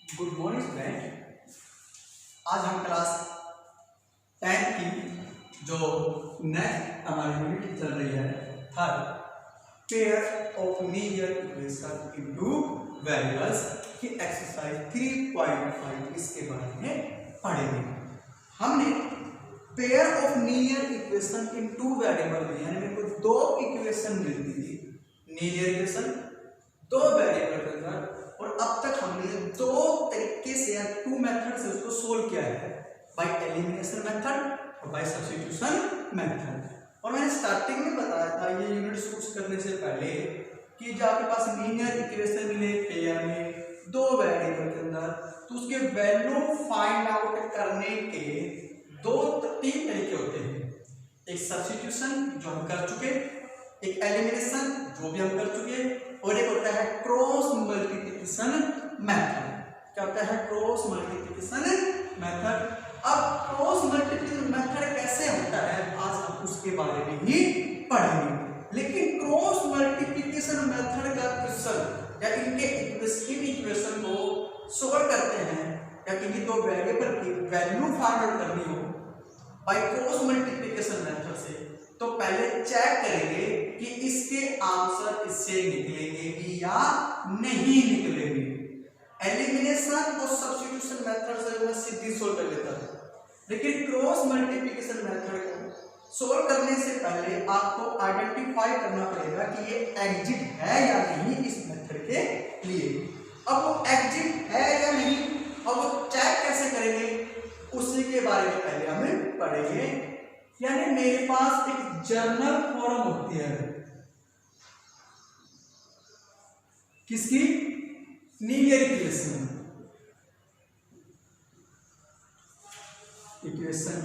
Good morning student. आज हम class 10 की जो नेक्स्ट हमारी यूनिट चल रही है third pair of linear equation into variables की एक्सरसाइज 3.5 इसके बारे में पढ़ेंगे। हमने pair of linear equation in to variable में यानी मेरे को दो इक्वेशन मिलती थी लीनियर इक्वेशन दो वेरिएबल के अंदर, और अब तक हमने दो तरीके से या टू मेथड से उसको सोल्व किया है, बाय एलिमिनेशन मेथड और बाय सब्स्टिट्यूशन मेथड। और मैंने स्टार्टिंग में बताया था ये यूनिट शुरू करने से पहले कि जो आपके पास लीनियर इक्वेशन मिले पेयर में दो वेरिएबल के अंदर, तो उसके वैल्यू फाइंड आउट करने के दो तीन तरीके होते हैं। एक सब्स्टिट्यूशन जो हम कर चुके, एक एलिमिनेशन जो भी हम कर चुके, और एक होता है क्रॉस मल्टीप्लिकेशन मेथड। क्या होता है क्रॉस मल्टीप्लिकेशन मेथड? अब क्रॉस मल्टीप्लिकेशन मेथड कैसे होता है आज हम उसके बारे में ही पढ़ेंगे। लेकिन क्रॉस मल्टीप्लिकेशन मेथड का क्वेश्चन या इनके इक्वेशन को सोल्व करते हैं या किसी दो वेरिएबल की वैल्यू फाइंड आउट करनी हो बाय क्रॉस मल्टीप्लिकेशन मेथड से, तो पहले चेक करेंगे कि इसके आंसर इससे निकलेंगे भी या नहीं निकलेंगे। एलिमिनेशन और सब्स्टिट्यूशन मेथड से मैं सीधी सोल्व कर लेता था, लेकिन क्रॉस मल्टीप्लिकेशन मेथड को सोल्व करने से पहले आपको आइडेंटिफाई करना पड़ेगा कि ये एग्जिट है या नहीं इस मेथड के लिए। अब वो एग्जिट है या नहीं, अब वो चेक कैसे करेंगे उसी के बारे में पहले हम पढ़ेंगे। यानी मेरे पास एक जर्नल फॉर्म होती है किसकी? लीनियर इक्वेशन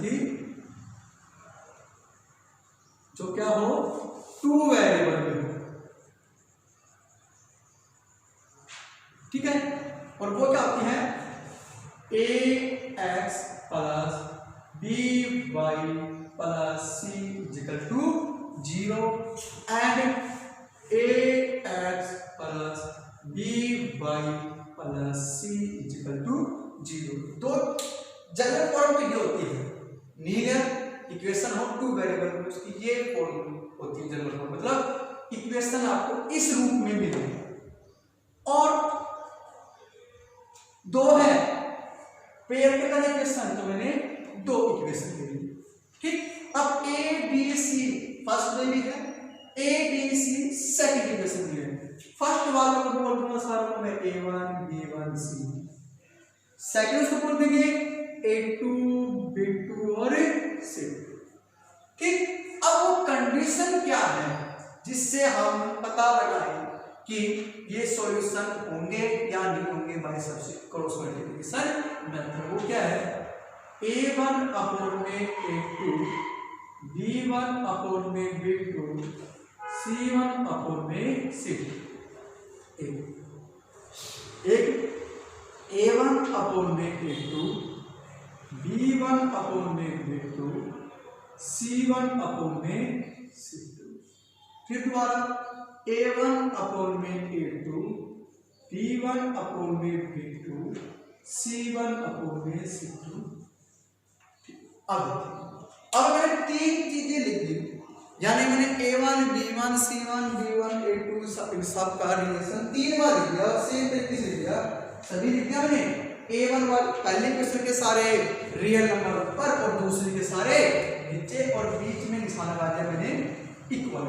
की जो क्या हो टू वेरिएबल में हो, ठीक है। और वो क्या होती है ax plus by plus c equal to 0 and ax plus by plus c equal to 0। दो जनरल फॉर्म तो ये होती है लीनियर इक्वेशन हो टू वेरिएबल में, उसकी ये फॉर्म होती है जनरल फॉर्म, मतलब इक्वेशन आपको इस रूप में मिलेगी। और दो है पेयर के अंदर इक्वेशन, तो मैंने दो इक्वेशन ले ली, ठीक। अब ए बी सी फर्स्ट ले ली है, A B C second equation ले ली। फर्स्ट वाले को बोल दूंगा सारा मैं a1 b1 c, सेकंड उसको बोल देंगे a2 b2 और c, ठीक। अब वो कंडीशन क्या है जिससे हम पता लगाएं कि ये सॉल्यूशन होंगे या नहीं होंगे by substitution cross multiplication method. वो क्या है a1 अपॉन में a2 b1 अपॉन में b2 c1 अपॉन में c2। एक a1 अपॉन में a2 b1 अपॉन में b2 c1 अपॉन में c2। फिर दोबारा a1 अपॉन में a2 b1 अपॉन में b2 c1 अपॉन में c2। अब मैंने तीन चीजें लिख दी, यानी मैंने a1 b1 c1 b1 a2 इन सब का रिलेशन तीन बार लिख दिया, सेम तरीके से लिख दिया, सभी लिख दिया मैंने। a1 वाले पहले क्वेश्चन के सारे रियल नंबर ऊपर और दूसरे के सारे नीचे, और बीच में निशान लगा दिया मैंने इक्वल,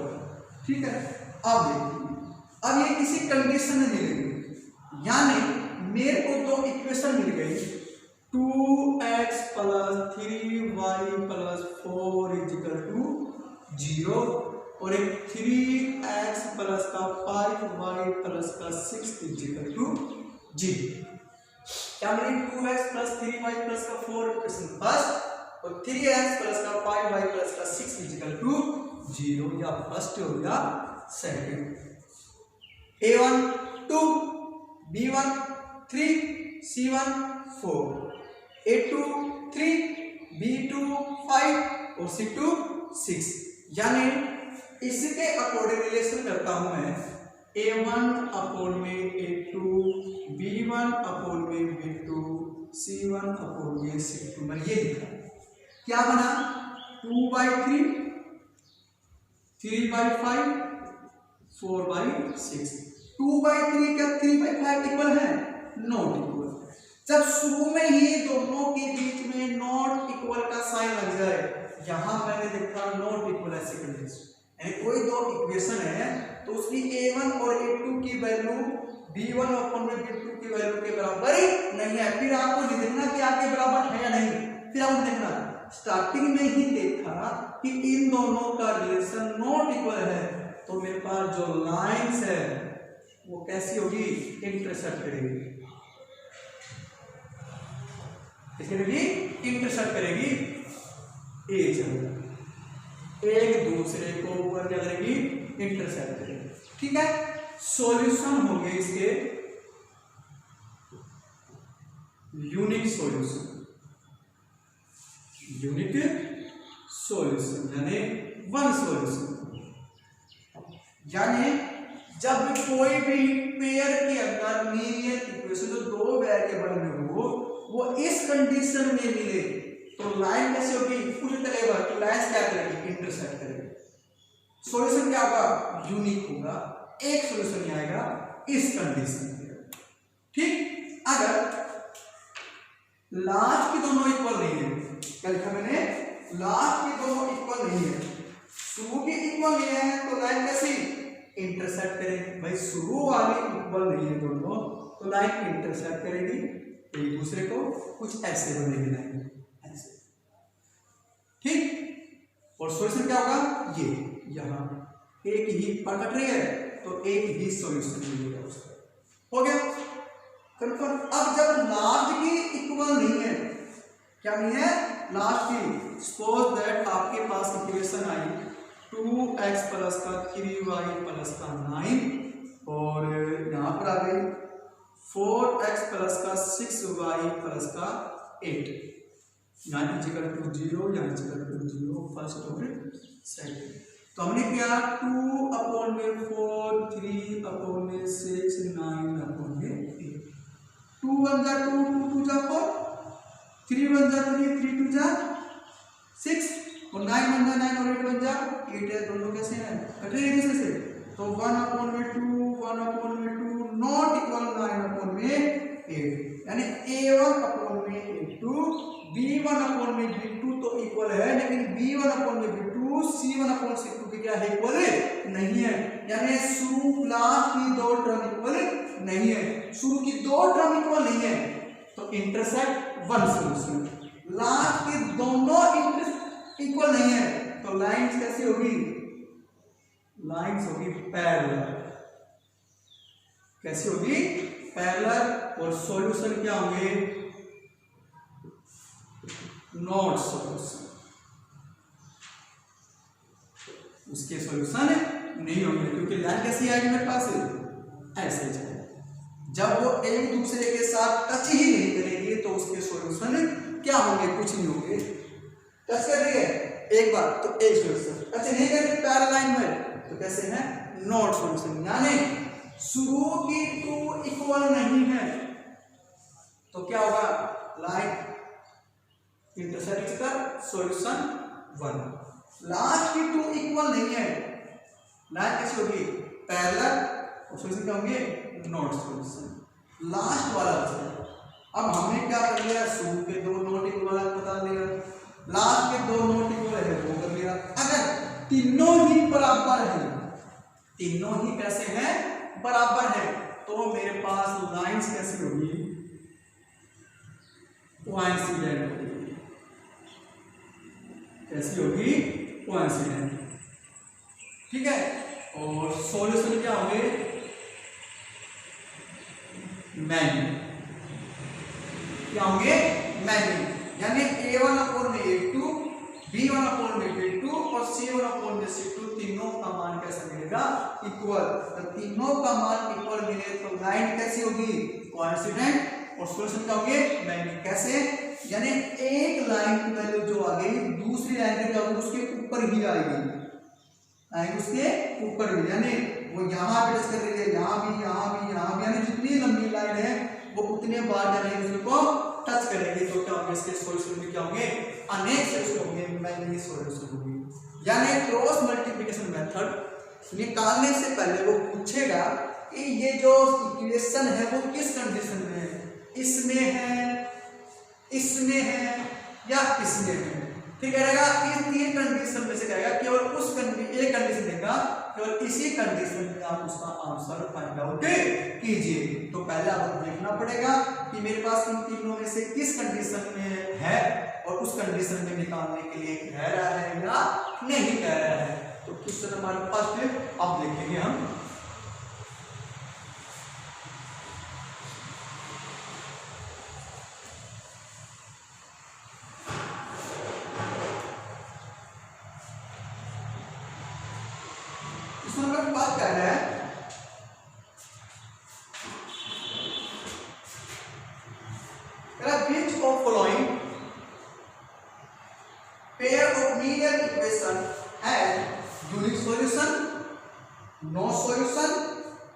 ठीक है। अब देखिए, अब ये किसी कंडीशन में मिल गई, यानी मेरे को दो इक्वेशन मिल गई 2x plus 3y plus 4 equal to 0 और एक 3x प्लस का 5y प्लस का 6 इक्वल टू 0। क्या मिली 2x प्लस 3y प्लस का 4 इक्वेशन फर्स्ट और 3x प्लस का 5y प्लस का 6 इक्वल टू 0, या फर्स्ट हो गया second. a1 2 b1 3 c1 4 a2 3 b2 5 और c2 6। यानी इसके अकॉर्डिंग रिलेशन करता हूं मैं a1 अपॉन में a2 b1 अपॉन में b2 C1/C2 मैंने ये लिखा। क्या बना 2/3, 3/5, 4/6। 2/3 क्या 3/5 इक्वल है? Not equal. जब शुरू में ही दोनों के बीच में नॉट इक्वल का साइन लग जाए, यहां मैंने देखा नॉट इक्वल ऐसे कंडीशन, यानी कोई दो इक्वेशन है तो उसकी a1 और a2 की वैल्यू b1/b2 की वैल्यू के बराबर नहीं है। फिर आपको देखना कि आपके बराबर है या नहीं। फिर आपको देखना स्टार्टिंग में ही देखा कि इन दोनों का रिलेशन नॉट इक्वल है, तो मेरे पास जो लाइंस है वो कैसी होगी? इंटरसेक्ट करेगी। इंटरसेक्ट करेगी, एक दूसरे को ऊपर क्या करेगी? इंटरसेक्ट करेगी। ठीक है, सॉल्यूशन होंगे इसके यूनिक सॉल्यूशन यानी वन सॉल्यूशन। यानी जब कोई भी पेयर के अंदर लीनियर इक्वेशन जो दो वेरिएबल में हो वो इस कंडीशन में मिले तो लाइन कैसे होगी? उसी तरह तो लाइन क्या करेगी? इंटरसेक्ट करेगी। सॉल्यूशन क्या होगा? यूनिक होगा, एक सॉल्यूशन नहीं आएगा इस कंडीशन में। ठीक, अगर लास्ट की दोनों इक्वल नहीं है, क्या लिखा मैंने? लास्ट की दोनों इक्वल नहीं है, शुरू की इक्वल नहीं है, तो लाइन कैसी? इंटरसेक्ट करेगी। भाई शुरू वाली इक्वल नहीं है दोनों, तो लाइन इंटरसेक्ट करेगी एक दूसरे को, कुछ ऐसे बनेगी लाइन ऐसे। ठीक, और सॉल्यूशन क्या होगा? ये यहां एक ही कट रही है तो एक ही सॉल्यूशन मिलेगा उसका। हो गया कंफर्म। अब जब लास्ट की इक्वल नहीं है, क्या नहीं है? लास्ट की, सपोज दैट आपके पास इक्वेशन आई 2x प्लस का 3y प्लस का 9 और यहां पर आ गई 4x प्लस का 6y प्लस का 8। यहाँ इक्वल टू 0, यहाँ इक्वल टू 0 फर्स्ट और सेकंड। तो हमने क्या 2/4, 3/6, 9/8। 2 1 जा 2, 2 2 जा 4, 3 1 जा 3, 3 2 जा 6 और 9 1 जा 9 और 8 1 जा 8 है। दोनों कैसे हैं? कटे एक दूसरे से। तो 1/2 नॉट इक्वल 9/8, यानी a1/a2 b1/b2 तो इक्वल है, लेकिन b1/b2 c1/c2 की क्या है? इक्वल नहीं है। यानी शुरू लास्ट की दो टर्म इक्वल नहीं है, शुरू की दो टर्म इक्वल नहीं है, तो इंटरसेक्ट वन सॉल्यूशन। लास्ट की दोनों इक्वल नहीं है तो लाइंस कैसी होगी? लाइंस होगी पैरेलल। कैसी होगी? पैरेलल। और सॉल्यूशन क्या होंगे? Not solution. उसके सॉल्यूशन नहीं होंगे क्योंकि लाइन कैसी आएगी मेरे पास? ऐसे जाए। जब वो एक दूसरे के साथ टच ही नहीं करेंगे तो उसके सॉल्यूशन क्या होंगे? कुछ नहीं होंगे। टच कर रही है एक बार तो एक सॉल्यूशन, टच नहीं कर रही पैरेलल लाइन में तो कैसे है? Not solution. यानी शुरू की टू इक्वल नहीं है तो क्या होगा? लाइन इंटरसेक्ट कर सॉल्यूशन 1। लास्ट की टू इक्वल नहीं है, लाइन कैसी होगी? पैरेलल और सॉल्यूशन क्या होंगे? Not solution. लास्ट वाला बचा। अब हमने क्या कर लिया? शुरू के दो नॉट इक्वल बता लिया, लास्ट के दो नॉट इक्वल है वो कर लिया। अगर तीनों ही बराबर है, तीनों ही कैसे हैं? बराबर है, तो मेरे पास लाइंस कैसी होगी? कोइंसिडेंट होगी। कैसी होगी? कोइंसिडेंट। ठीक है, और सॉल्यूशन क्या होंगे? मैनी। क्या होंगे? मैनी। यानी a1/a2, b1/b2 और c1/c2 तीनों का मान कैसा मिलेगा? इक्वल। तो तीनों का मान इक्वल मिले तो लाइन कैसी होगी? कोइंसिडेंट। और सॉल्यूशन क्या होंगे? मैनी। कैसे? यानी एक लाइन की वैल्यू जो आ गई दूसरी लाइन की वैल्यू उसके ऊपर ही आएगी, उसके ऊपर भी। यानी वो यहाँ पे टच कर रही है, यहाँ भी, यहाँ भी, यहाँ भी, यानी जितनी लंबी लाइन है वो उतने बार जाने उसको टच करेंगे तो क्या होंगे, इसके सॉल्यूशन में क्या होंगे, अनेक सॉल्यूशन होंगे, मैनी सॉल्यूशन होंगे। यानी क्रॉस मल्टीप्लिकेशन मेथड निकालने से पहले वो पूछेगा कि ये जो इक्वेशन है वो किस कंडीशन में है, इसमें है, इसमें है या इसमें है। ठीक रहेगा, इन तीन कंडीशन में से कहेगा, केवल उस एक कंडीशन देगा, केवल इसी कंडीशन में आप उसका आंसर फाइंड आउट कीजिए। तो पहले आपको देखना पड़ेगा कि मेरे पास इन तीनों में से किस कंडीशन में है और उस कंडीशन में निकालने के लिए कह रहा है या नहीं कह रहा है। तो क्वेश्चन हमारे पास फिर अब देखेंगे हम। बात कर रहे हैं which of following pair of linear equation has unique solution, no solution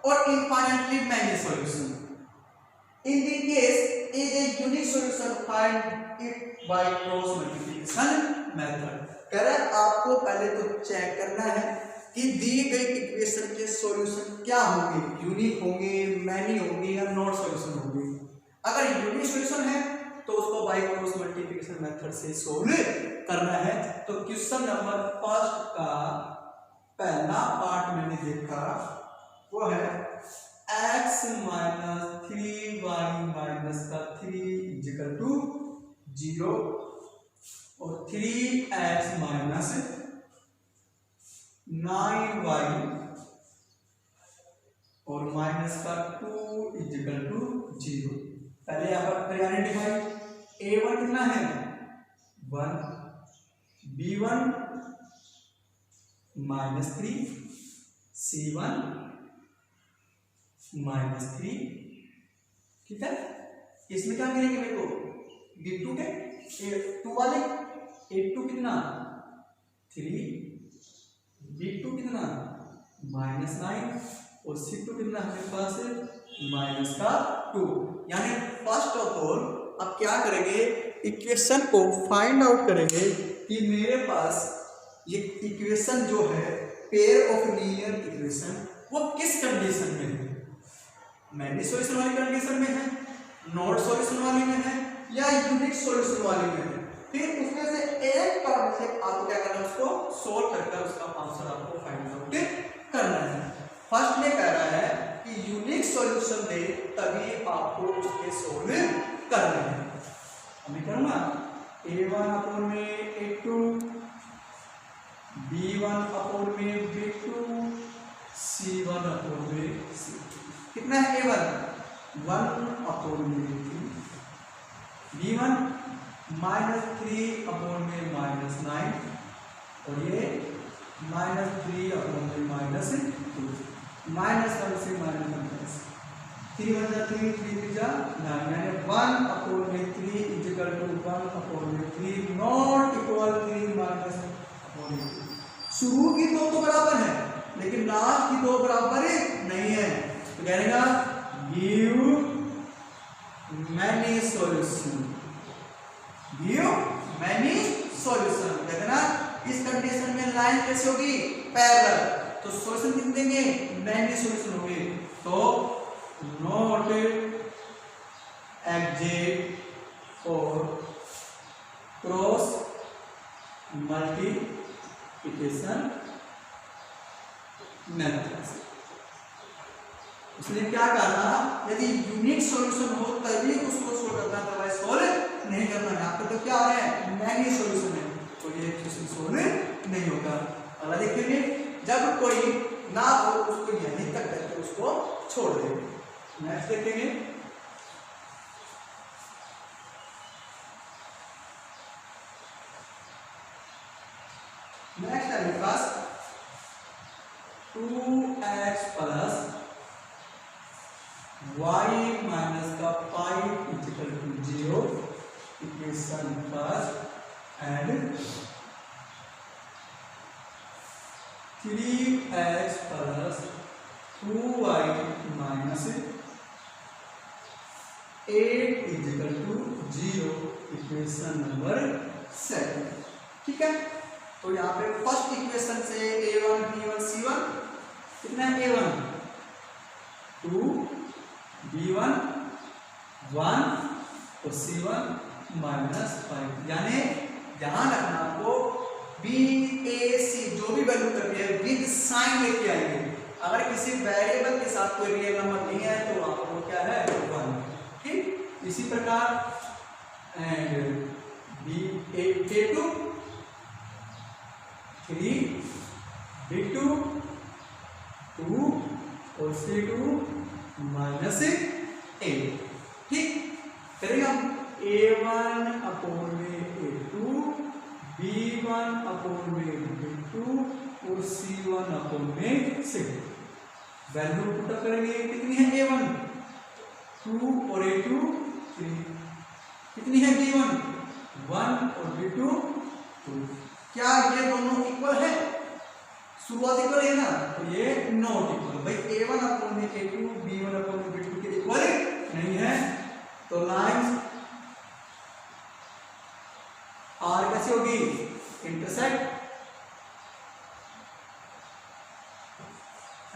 or infinitely many solution. In the case is a unique solution, find it by cross multiplication method. कह रहा है आपको पहले तो चेक करना है कि दी गई इक्वेशन के सॉल्यूशन क्या होंगे, यूनिक होंगे, मैनी होंगे या नॉट सॉल्यूशन होंगे। अगर यूनिक सॉल्यूशन है तो उसको बाय क्रॉस मल्टीप्लिकेशन मेथड से सोल्व करना है। तो क्वेश्चन नंबर फर्स्ट का पहला पार्ट मैंने देखा वो है x माइनस 3y माइनस का 3 इक्वल टू 0 और 3x माइनस 9y और माइनस का 2 इक्वल टू 0। पहले यहाँ पर आइडेंटिफाई a1 कितना है 1, b1 माइनस 3, c1 माइनस 3। ठीक है, इसमें क्या मिलेंगे मेरे को b2 के 2 वाले a2 कितना 3, b2 कितना माइनस 9 और c2 कितना हमारे पास माइनस का 2। यानी फर्स्ट ऑफ ऑल अब क्या करेंगे, इक्वेशन को फाइंड आउट करेंगे कि मेरे पास ये इक्वेशन जो है पेयर ऑफ लीनियर इक्वेशन वो किस कंडीशन में है, मैनी सॉल्यूशन वाली कंडीशन में है, नॉट सॉल्यूशन वाली में है या यूनिक सॉल्यूशन वाली में है। फिर उसमें से एक टर्म से आपको क्या करना है, उसको सोल्व करके उसका आंसर आपको फाइंड आउट करना है। फर्स्ट में कह रहा है कि यूनिक सॉल्यूशन दे तभी आपको उसके सोल्व करना है। मैं करूंगा a1 अपॉन में a2, b1 अपॉन में b2, c1 अपॉन में c2। कितना है a1 1 अपॉन में 3, b1 माइनस 3 अपॉन में माइनस 9 और ये माइनस 3 अपॉन में माइनस 2, माइनस 1 से माइनस 3 1 जा 3 3 जा 9, यानी 1 अपॉन में 3 इक्वल टू 1 अपॉन में 3 नॉट इक्वल 3 माइनस अपॉन में 3। शुरू की दो तो बराबर है लेकिन लास्ट की दो बराबर नहीं है। तो कहेगा give many solution, give many solution. कहते ना इस कंडीशन में लाइन कैसे होगी पैरेलल, तो सॉल्यूशन कितने देंगे मैनी सॉल्यूशन होंगे। तो not exact for cross multiplication method. उसने क्या कहा, यदि यूनिक सॉल्यूशन हो तभी उसको सोल्व करना, अदरवाइज सोल्व नहीं करना है। आपको तो क्या आ रहा है मैनी सॉल्यूशन है तो ये क्वेश्चन सोल्व नहीं होगा। अगला देखेंगे, जब कोई ना हो उसको यहीं तक करके उसको छोड़ देंगे। नेक्स्ट देखेंगे, नेक्स्ट है मेरे पास 2x प्लस y माइनस का 5 equal to 0 equation first and 3x plus 2y minus 8 equal to 0 equation number 7। ठीक है, तो यहाँ पे फर्स्ट इक्वेशन से a1 b1 c1 कितना है, a1 2 b1 1 तो c1 -5, यानी ध्यान रखना आपको बी ए सी जो भी वैल्यू करनी है विद साइन लेके आएंगे। अगर किसी वेरिएबल के साथ कोई रियल नंबर नहीं है तो आपको क्या है 1। ठीक, इसी प्रकार एंड बी a2 3 b2 2 और c2 -8। ठीक, करेंगे हम a1 अपॉन में a2 b1 अपॉन में b2 और c1 अपॉन में 6। वैल्यू पुट करेंगे, कितनी है a1 2 और a2 3, कितनी है b1 1 और b2 2। क्या ये दोनों इक्वल है, शुरुआत इक्वल है ना, तो ये नॉट इक्वल। भाई a1 अपॉन में a2 b1 अपॉन में b2 के इक्वल नहीं है, तो लाइन आर कैसे होगी, intersect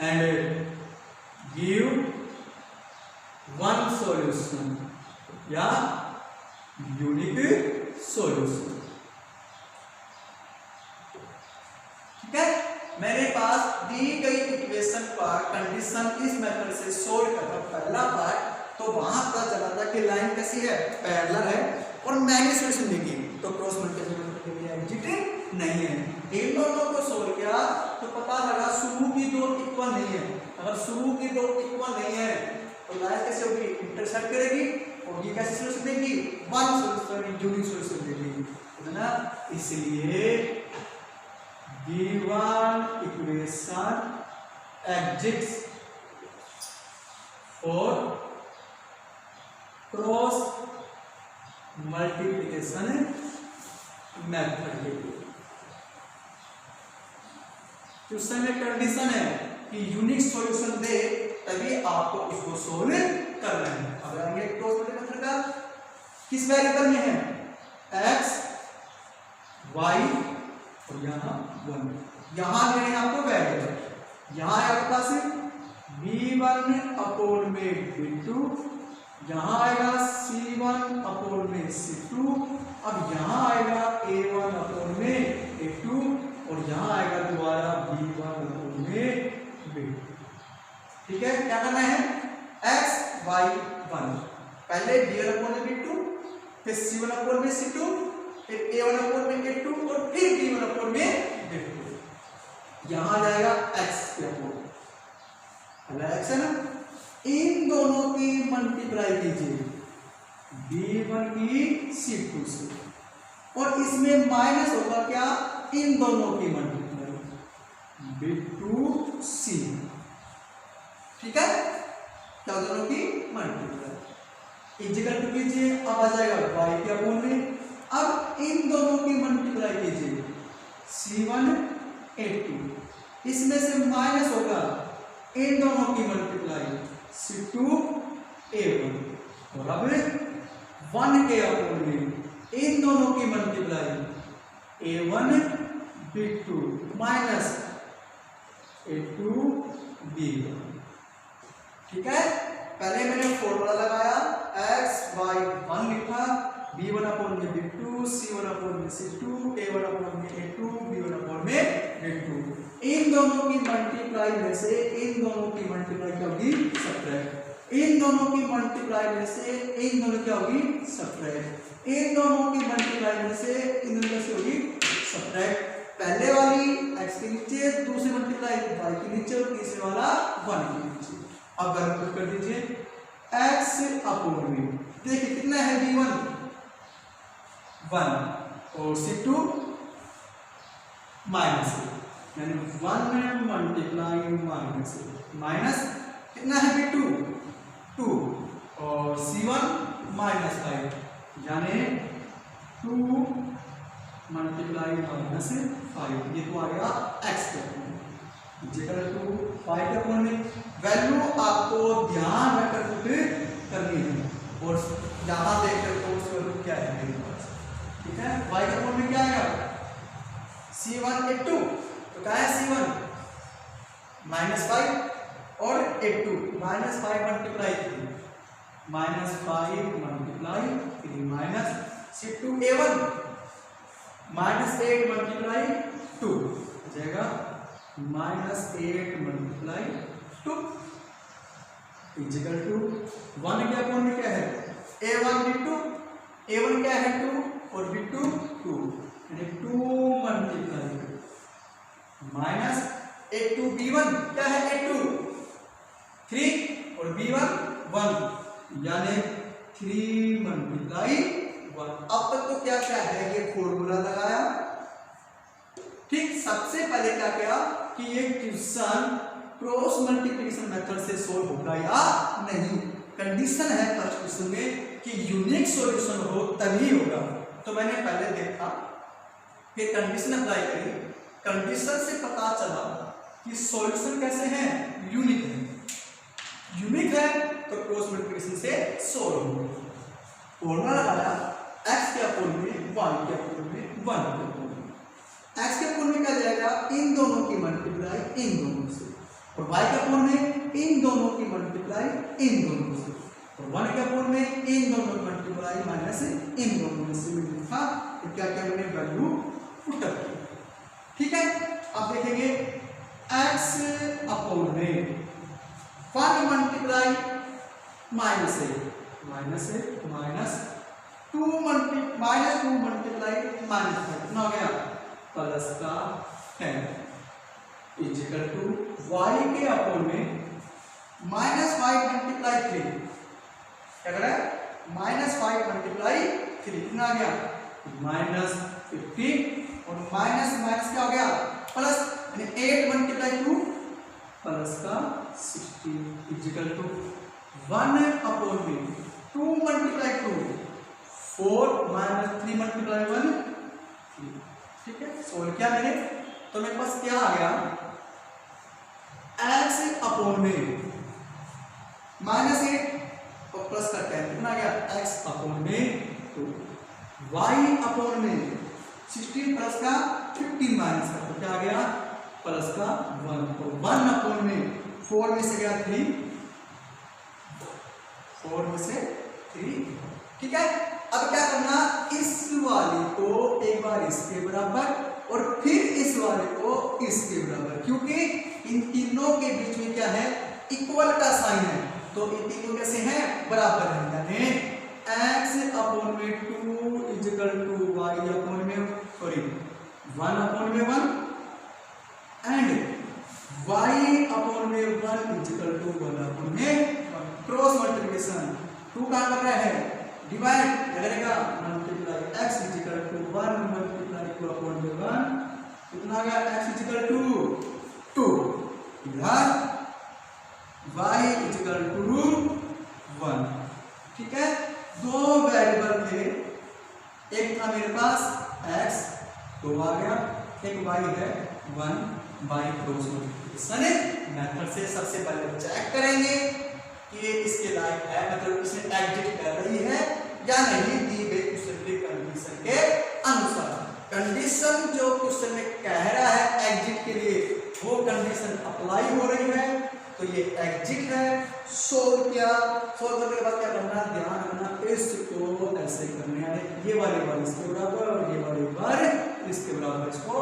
and give one solution या यूनिक सॉल्यूशन। ठीक है, मेरे पास दी गई इक्वेशन पर कंडीशन इस मेथड से सोल्व करता पहला पार्ट, तो वहां पता चला था कि लाइन कैसी है, पैरेलल है और मैंने सॉल्यूशन देखी तो क्रॉस मल्टीप्लिकेशन के लिए एग्जिट नहीं है। इन दोनों को सोल्व किया तो पता लगा शुरू की दो इक्वल नहीं है। अगर शुरू की दो इक्वल नहीं है तो लाइन कैसे होगी, इंटरसेक्ट करेगी और ये कैसे सॉल्यूशन देगी, वन सॉल्यूशन यूनिक सॉल्यूशन देगी, है ना। इसलिए given equation exits for cross multiplication method के लिए। क्वेश्चन में कंडीशन है कि यूनिक सॉल्यूशन दे तभी आपको उसको सोल्व करना है। अब ये क्रॉस मल्टीप्लिकेशन मेथड का किस वेरिएबल में है, x y और यहाँ 1। यहाँ ले रहे हैं आपको वेरिएबल, यहाँ है आपके पास b1 अपॉन में b2, यहाँ आएगा c1 अपॉन में c2, अब यहाँ आएगा a1 अपॉन में a2 और यहाँ आएगा दोबारा b1 अपॉन में b2। ठीक है, क्या करना है, x y 1, पहले b1 अपॉन में b2, फिर c1 अपॉन में c2, फिर a1 अपॉन में a2 और फिर b1 अपॉन में b2। यहाँ जाएगा x के अपॉन, x है ना, इन दोनों की मल्टीप्लाई कीजिए b1 की c2 से, और इसमें माइनस होगा क्या, इन दोनों की मल्टीप्लाई b2 c। ठीक है, क्या दोनों की मल्टीप्लाई इक्वल टू कीजिए, अब आ जाएगा y के अपॉन में। अब इन दोनों की मल्टीप्लाई कीजिए c1 a2, इसमें से माइनस होगा इन दोनों की मल्टीप्लाई c2 a1, और अब 1 के अपॉन में इन दोनों की multiply a1 b2 minus a2 b1। ठीक है, पहले मैंने फॉर्मूला लगाया, x y 1 लिखा, b1 अपॉन में b2, c1 अपॉन में c2, a1 अपॉन में a2, b1 अपॉन में b2। इन दोनों की मल्टीप्लाई में से इन दोनों की मल्टीप्लाई क्या होगी, सब्ट्रैक्ट। इन दोनों की मल्टीप्लाई में से इन दोनों क्या होगी, सब्ट्रैक्ट। इन दोनों की मल्टीप्लाई में से इन दोनों कैसे होगी, सब्ट्रैक्ट। पहले वाली x के नीचे, दूसरी मल्टीप्लाई y के नीचे और तीसरे वाला 1 के नीचे। अब वैल्यू कर दीजिए x अपॉन में, देखिए कितना है b1 1 और c2 माइनस, यानी 1 मल्टीप्लाई माइनस माइनस कितना है b2 2 और c1 -5, यानी 2 मल्टीप्लाई -5, ये तो आ गया x के जेकर टू 5 के में। वैल्यू आपको ध्यान रखकर करनी है और यहाँ देखते तो उसका रूट क्या है मेरे पास, ठीक है। y के फॉर्म में क्या आएगा C1 8 2, तो क्या है C1 -5 और 8 2 -5 multiply 3 -5 multiply 3 minus C2 A1 -8 multiply 2 हो जाएगा -8 मल्टीप्लाई 2 इक्वल टू 1 के अपॉन में क्या है A1 B2, A1 क्या है 2 और B2 2, यानी 2 मल्टीप्लाई माइनस A2 B1 क्या है A2 3 और B1 1, यानी 3 मल्टीप्लाई 1। अब तक तो क्या क्या है ये फॉर्मूला लगाया, ठीक। सबसे पहले क्या किया कि ये क्वेश्चन क्रॉस मल्टीप्लिकेशन मेथड से सोल्व होगा या नहीं। कंडीशन है फर्स्ट क्वेश्चन में कि यूनिक सॉल्यूशन हो तभी होगा, तो मैंने पहले देखा कि कंडीशन अप्लाई करी, कंडीशन से पता चला कि सॉल्यूशन कैसे हैं यूनिक है, यूनिक है तो क्रॉस मल्टीप्लिकेशन से सोल्व होगा। फॉर्मूला लगाया x के अपोन में y के अपोन में 1 के अपोन में, x के अपोन में क्या जाएगा इन दोनों की मल्टीप्लाई इन दोनों से, और y के अपोन में इन दोनों की मल्टीप्लाई इन दोनों से, और 1 के अपोन में इन दोनों की मल्टीप्लाई माइनस इन दोनों से लिखा, तो क्या क्या मैंने वैल्यू पुट अप की, ठीक है। अब देखेंगे x अपोन में 1 मल्टीप्लाई माइनस -2 मल्टीप्लाई -5 कितना हो गया प्लस का 10 इक्वल टू y के अपोन में -5 मल्टीप्लाई 3, क्या करें -5 मल्टीप्लाई 3 कितना आ गया -15, और माइनस माइनस क्या हो गया प्लस, यानी 8 मल्टीप्लाई 2 प्लस का 16 इक्वल टू 1 अपोन में 2 मल्टीप्लाई 2 4 -3 मल्टीप्लाई 1 3, ठीक है। सोल्व किया मैंने तो मेरे पास क्या आ गया x अपोन में -8 और प्लस का 10 कितना आ गया x अपोन में 2, y अपोन में 16 प्लस का 15 माइनस का, तो क्या आ गया प्लस का 1, और 1 अपोन में 4 में से गया 3, 4 में से 3, ठीक है। अब क्या करना इस वाले को एक बार इसके बराबर और फिर इस वाले को इसके बराबर, क्योंकि इन तीनों के बीच में क्या है इक्वल का साइन है, तो इन तीनों कैसे हैं बराबर है, यानी x अपोन में 2 इक्वल टू y अपोन में 1 अपोन में 1 एंड y अपोन में 1 इक्वल टू 1 अपोन में 1। क्रॉस मल्टीप्लिकेशन 2 का कर रहा है डिवाइड करेगा multiply x equal to 1 multiply 2 upon 1 कितना आ गया x इक्वल टू 2, इधर y इक्वल टू 1, ठीक है। दो वेरिएबल थे, एक था मेरे पास x 2 आ गया, एक y है 1 बाय क्रॉस मल्टीप्लिकेशन मेथड से सबसे पहले चेक करेंगे कि ये इसके लायक है, मतलब इसमें एग्जिट कर रही है या नहीं दी गई क्वेश्चन की कंडीशन के अनुसार। कंडीशन जो क्वेश्चन में कह रहा है एग्जिट के लिए वो कंडीशन अप्लाई हो रही है, तो ये एग्जिट है। सोल्व किया, सोल्व करने के बाद क्या करना ध्यान रखना इसको ऐसे करने, यानी ये वाले बार इसके बराबर और ये वाले बार इसके बराबर इसको